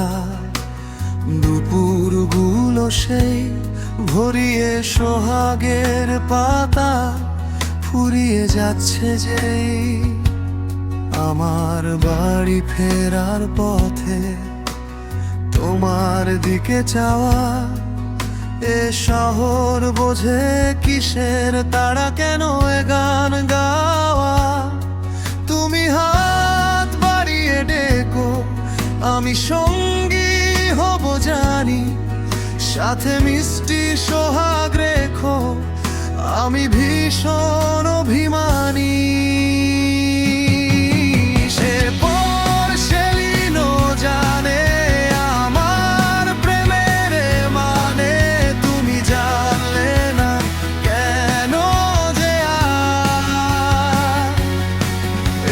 কথা, দুপুরগুলো সেই ভরিয়ে সোহাগের পাতা ফুরিয়ে যাচ্ছে যেই আমার বাড়ি ফেরার পথে তোমার দিকে চাওয়া। এ শহর বোঝে কিসের তারা, কেন এ গান গাওয়া? তুমি হাত বাড়িয়ে ডেকো, আমি সঙ্গী হব জানি, সাথে মিষ্টি সোহাগ রেখো, আমি ভীষণ অভিমানী। সে পর সেলিনো জানে আমার প্রেমের মানে, তুমি জানলে না কেন যে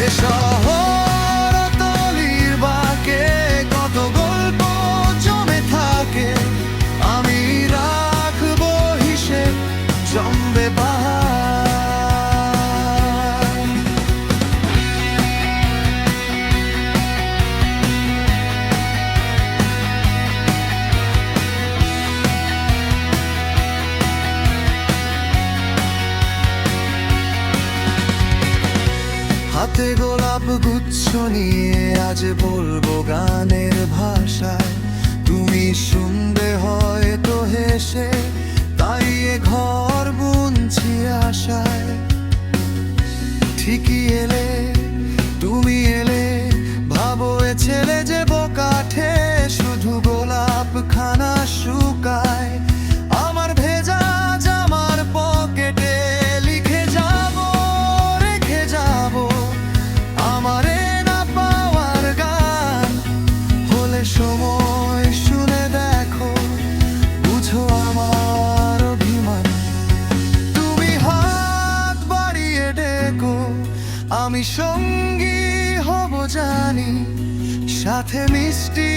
এ শহর তলির বাঁকে কত গল্প জমে থাকে, আমি রাখবো হিসেব জমবে পাহাড়। হাতে গোলাপ গুচ্ছ নিয়ে আজ বলবো গানের ভাষায়, তুমি শুনবে হয়তো হেসে, তাই এ ঘর বুনছি আশায়। ঠিকই এলে, তুমি এলে, ভাবো এ ছেলে যে বোকাঠে, শুধু গোলাপ খানা শুকায় আমার ভেজা জামার পকেটে, লিখে যাব রেখে যাব আমারে না পাওয়ার গান। হলে সময় শুনে দেখো, বুঝো আমার অভিমান। তুমি হাত বাড়িয়ে ডেকো, আমি সঙ্গী হব জানি, সাথে মিষ্টি